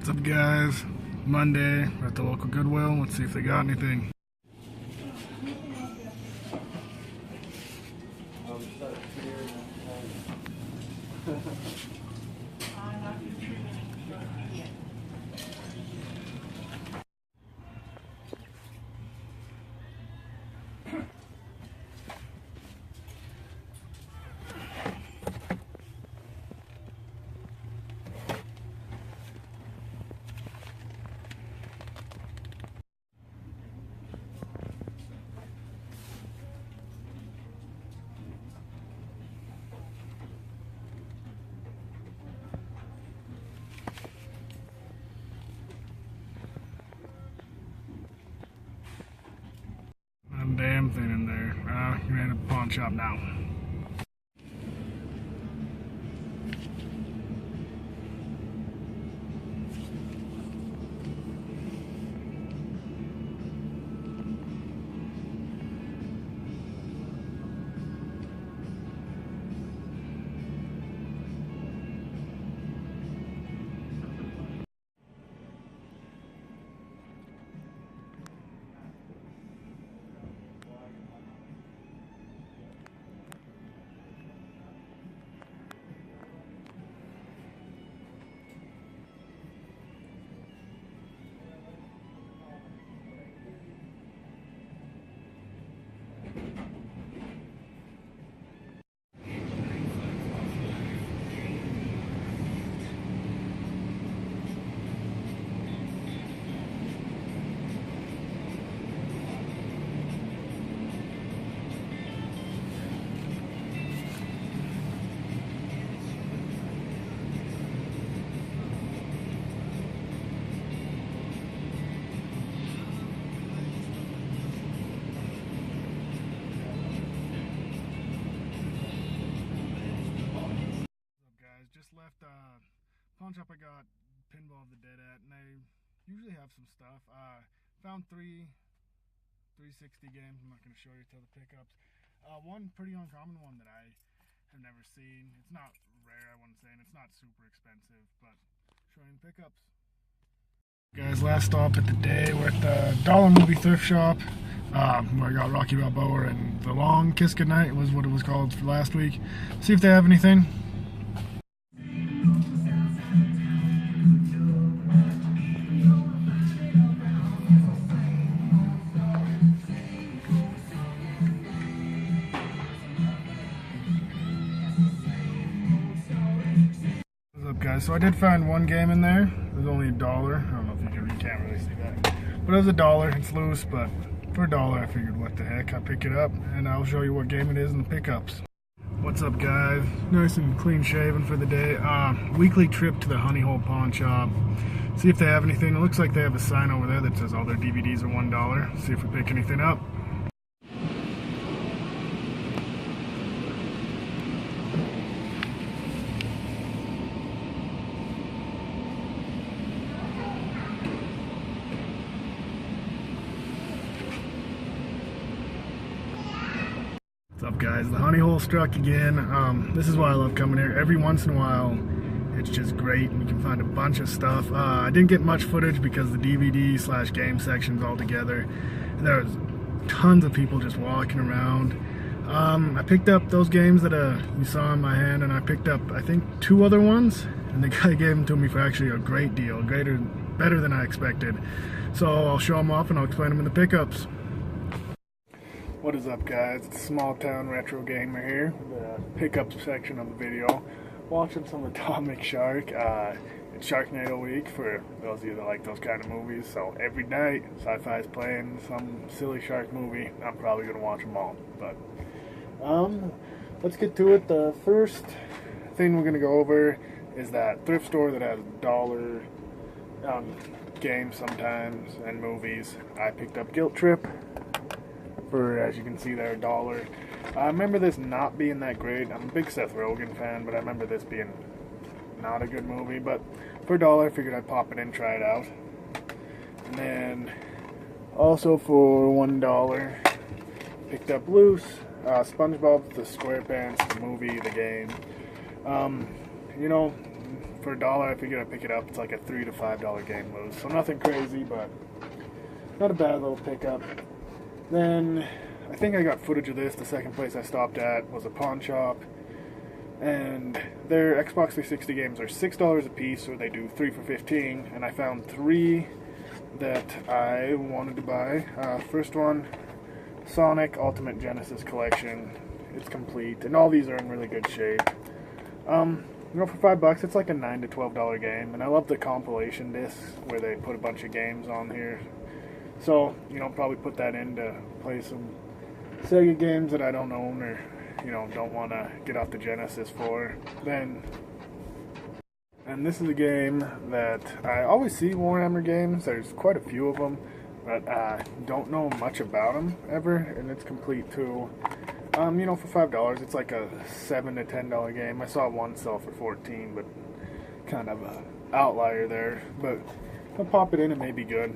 What's up, guys? Monday, we're at the local Goodwill. Let's see if they got anything. Not a damn thing in there. You're at a pawn shop now. Just left pawn shop I got Pinball of the Dead at, and they usually have some stuff. Found three 360 games. I'm not going to show you till the pickups. One pretty uncommon one that I have never seen. It's not rare, I wouldn't say, and it's not super expensive, but showing the pickups. Guys, last stop at the day. We're at the Dollar Movie Thrift Shop, where I got Rocky Balboa and The Long Kiss Goodnight was what it was called for last week. See if they have anything. Guys, so I did find one game in there. It was only $1. I don't know if you can't really see that, but it was $1. It's loose, but for $1 I figured what the heck, I pick it up and I'll show you what game it is in the pickups. What's up, guys? Nice and clean shaven for the day. Weekly trip to the Honey Hole Pawn Shop. See if they have anything. It looks like they have a sign over there that says all their DVDs are $1. See if we pick anything up. What's up, guys? The Honey Hole struck again. This is why I love coming here. Every once in a while, it's just great, and you can find a bunch of stuff. I didn't get much footage because the DVD/game section's all together. There was tons of people just walking around. I picked up those games that you saw in my hand, and I picked up, I think, 2 other ones, and the guy gave them to me for actually a great deal, better than I expected. So I'll show them off and I'll explain them in the pickups. What is up, guys? It's Small Town Retro Gamer here, the pickup section of the video. Watching some Atomic Shark. It's Sharknado week for those of you that like those kind of movies. So every night, Sci-Fi's playing some silly shark movie. I'm probably going to watch them all. But let's get to it. The first thing we're going to go over is that thrift store that has $1 games sometimes and movies. I picked up Guilt Trip for, as you can see there, $1. I remember this not being that great. I'm a big Seth Rogen fan, but I remember this being not a good movie. But for $1, I figured I'd pop it in, try it out. And then also for $1, picked up Loose, SpongeBob the SquarePants, the movie, the game. You know, for $1, I figured I'd pick it up. It's like a $3 to $5 game loose, so nothing crazy, but not a bad little pickup. Then I think I got footage of this. The second place I stopped at was a pawn shop, and their Xbox 360 games are $6 a piece, or they do 3 for $15. And I found 3 that I wanted to buy. First one, Sonic Ultimate Genesis Collection. It's complete, and all these are in really good shape. You know, for $5, it's like a $9 to $12 game, and I love the compilation discs where they put a bunch of games on here. So, you know, probably put that in to play some Sega games that I don't own or, you know, don't want to get off the Genesis for. And this is a game that I always see Warhammer games. There's quite a few of them, but I don't know much about them ever, and it's complete too. You know, for $5, it's like a $7 to $10 game. I saw one sell for $14, but kind of an outlier there. But I'll pop it in, it may be good.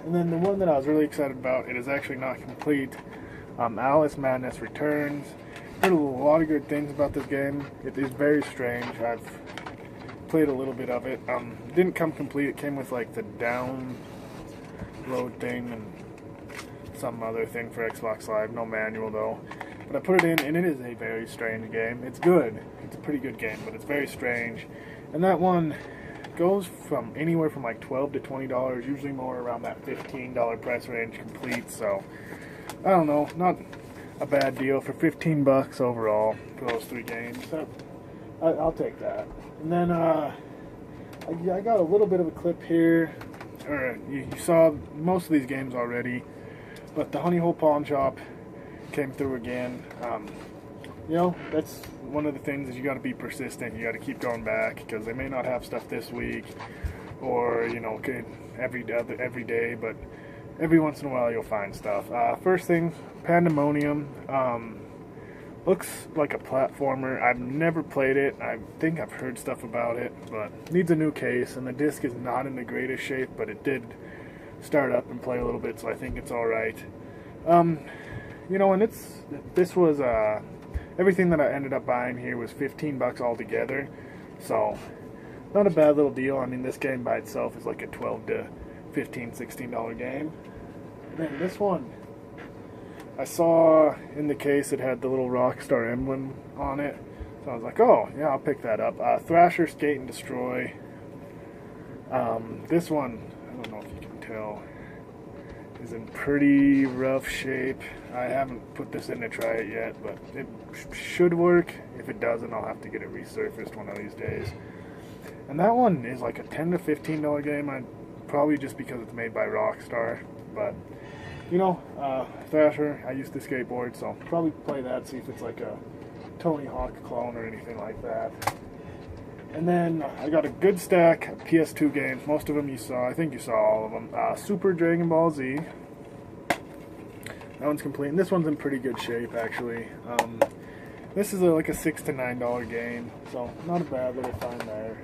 And then the one that I was really excited about, it is actually not complete. Alice Madness Returns. Heard a lot of good things about this game. It is very strange. I've played a little bit of it. It didn't come complete. It came with like the download thing and some other thing for Xbox Live. No manual though. But I put it in, and it is a very strange game. It's good. It's a pretty good game, but it's very strange. And that one goes from anywhere from like $12 to $20, usually more around that $15 price range complete. So, I don't know, not a bad deal for $15 overall for those 3 games. So, I'll take that. And then I got a little bit of a clip here. Or you saw most of these games already, but the Honey Hole Pawn Shop came through again. You know, that's one of the things is you got to be persistent. You got to keep going back because they may not have stuff this week, or you know, every day, but every once in a while you'll find stuff. First thing, Pandemonium. Looks like a platformer. I've never played it. I think I've heard stuff about it, but needs a new case, and the disc is not in the greatest shape, but it did start up and play a little bit, so I think it's all right. You know, and this was everything that I ended up buying here was $15 altogether, so not a bad little deal. I mean, this game by itself is like a $12 to $15, $16 game. And then this one, I saw in the case it had the little Rockstar emblem on it, so I was like, oh yeah, I'll pick that up. Thrasher Skate and Destroy. This one, I don't know if you can tell, is in pretty rough shape. I haven't put this in to try it yet, but it should work. If it doesn't, I'll have to get it resurfaced one of these days. And that one is like a $10 to $15 game, probably just because it's made by Rockstar. But, you know, Thrasher, I used to skateboard, so I'll probably play that, see if it's like a Tony Hawk clone or anything like that. And then I got a good stack of PS2 games. Most of them you saw. I think you saw all of them. Super Dragon Ball Z. That one's complete. And this one's in pretty good shape, actually. This is like a $6 to $9 game, so not a bad little find there.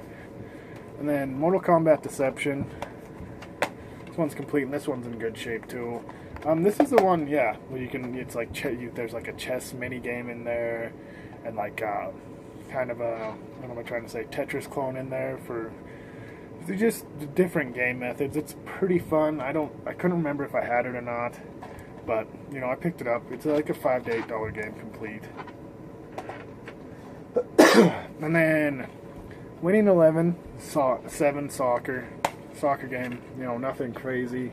And then Mortal Kombat Deception. This one's complete, and this one's in good shape too. This is the one, yeah, where you can. It's like there's like a chess mini game in there, and like kind of a, what am I trying to say, Tetris clone in there for just different game methods. It's pretty fun. I couldn't remember if I had it or not, but you know, I picked it up. It's like a $5 to $8 game complete. And then Winning 11 7 soccer game. You know, nothing crazy.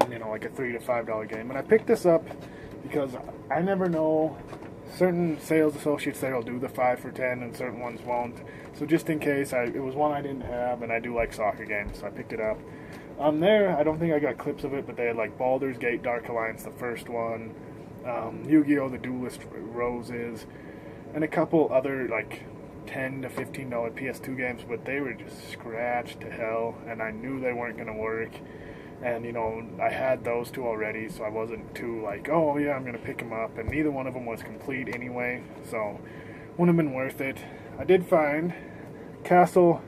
You know, like a $3 to $5 game. And I picked this up because I never know. Certain sales associates there will do the 5 for 10 and certain ones won't. So just in case, it was one I didn't have, and I do like soccer games, so I picked it up. There, I don't think I got clips of it, but they had like Baldur's Gate Dark Alliance, the first one, Yu-Gi-Oh! The Duelist Roses, and a couple other like $10 to $15 PS2 games, but they were just scratched to hell, and I knew they weren't going to work. And, you know, I had those 2 already, so I wasn't too like, oh yeah, I'm going to pick them up. And neither one of them was complete anyway, so wouldn't have been worth it. I did find Castle,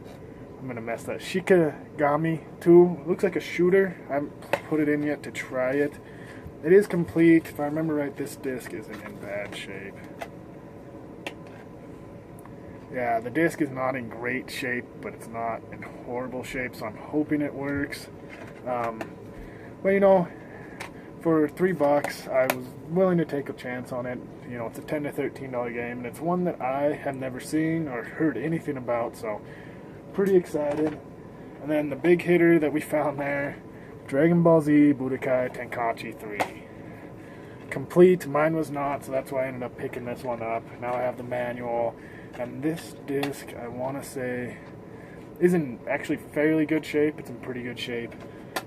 I'm going to mess that, Shikigami 2. Looks like a shooter. I haven't put it in yet to try it. It is complete. If I remember right, this disc isn't in bad shape. Yeah, the disc is not in great shape, but it's not in horrible shape, so I'm hoping it works. But you know, for $3, I was willing to take a chance on it. You know, it's a $10 to $13 game, and it's one that I have never seen or heard anything about, so pretty excited. And then the big hitter that we found there, Dragon Ball Z Budokai Tenkaichi 3. Complete, mine was not, so that's why I ended up picking this one up. Now I have the manual, and this disc, I want to say, is in actually fairly good shape. It's in pretty good shape.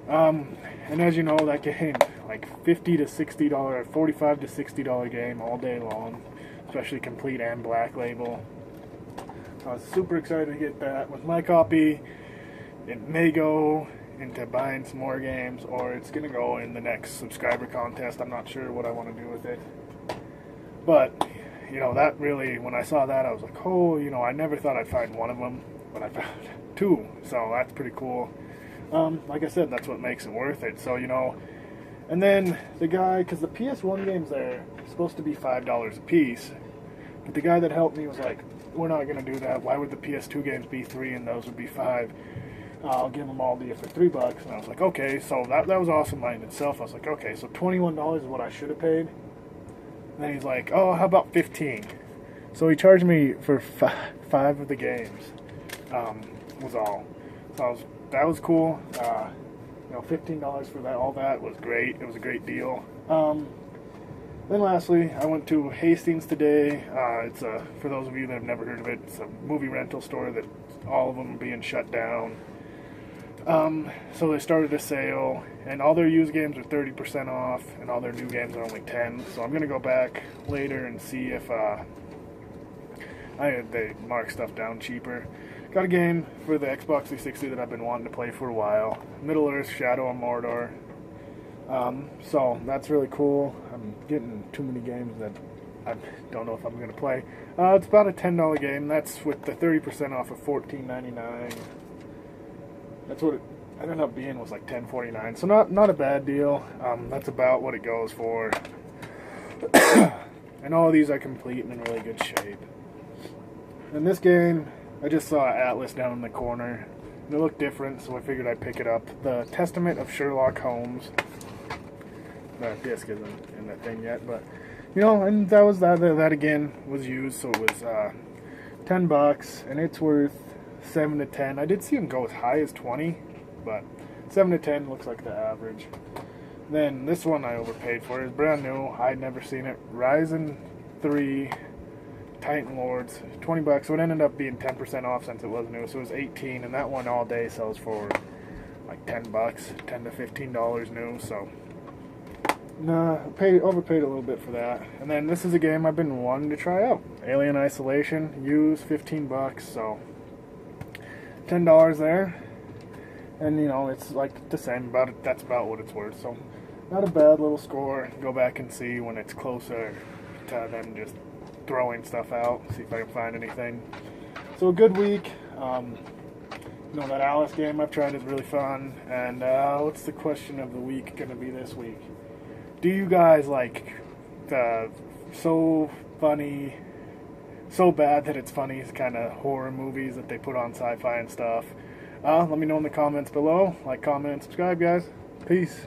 And as you know, that game, like $50 to $60, $45 to $60 game all day long, especially complete and black label. I was super excited to get that. With my copy, it may go into buying some more games, or it's going to go in the next subscriber contest. I'm not sure what I want to do with it. But, you know, that really, when I saw that, I was like, oh, you know, I never thought I'd find one of them, but I found two, so that's pretty cool. Like I said, that's what makes it worth it. So, you know, and then the guy, because the PS1 games there are supposed to be $5 a piece, but the guy that helped me was like, we're not going to do that. Why would the PS2 games be $3 and those would be $5? I'll give them all to you for $3. And I was like, okay, so that was awesome by in itself. I was like, okay, so $21 is what I should have paid. And then he's like, oh, how about 15? So he charged me for five of the games, was all. So that was cool. You know, $15 for that, all that was great. It was a great deal. Then lastly, I went to Hastings today. It's for those of you that have never heard of it, it's a movie rental store that all of them are being shut down. So they started a sale, and all their used games are 30% off, and all their new games are only 10. So I'm gonna go back later and see if they mark stuff down cheaper. Got a game for the Xbox 360 that I've been wanting to play for a while. Middle-earth: Shadow of Mordor. So that's really cool. I'm getting too many games that I don't know if I'm going to play. It's about a $10 game. That's with the 30% off of $14.99. That's what it ended up being, was like $10.49. So not a bad deal. That's about what it goes for. And all of these I complete and in really good shape. In this game, I just saw Atlas down in the corner. It looked different, so I figured I'd pick it up. The Testament of Sherlock Holmes. The disc isn't in that thing yet, but you know, and that was that again was used, so it was $10, and it's worth 7 to 10. I did see them go as high as 20, but 7 to 10 looks like the average. Then this one I overpaid for. It's brand new. I'd never seen it. Ryzen 3 Titan Lords, $20. So it ended up being 10% off since it was new. So it was 18, and that one all day sells for like $10, $10 to $15 new. So nah, overpaid a little bit for that. And then this is a game I've been wanting to try out. Alien Isolation, used, $15. So $10 there. And you know, it's like the same, that's about what it's worth. So not a bad little score. Go back and see when it's closer to them just throwing stuff out, see if I can find anything. So a good week. You know, that Alice game I've tried is really fun. And what's the question of the week going to be this week? Do you guys like the so funny, so bad that it's funny kind of horror movies that they put on Sci-Fi and stuff? Let me know in the comments below. Like, comment, and subscribe, guys. Peace.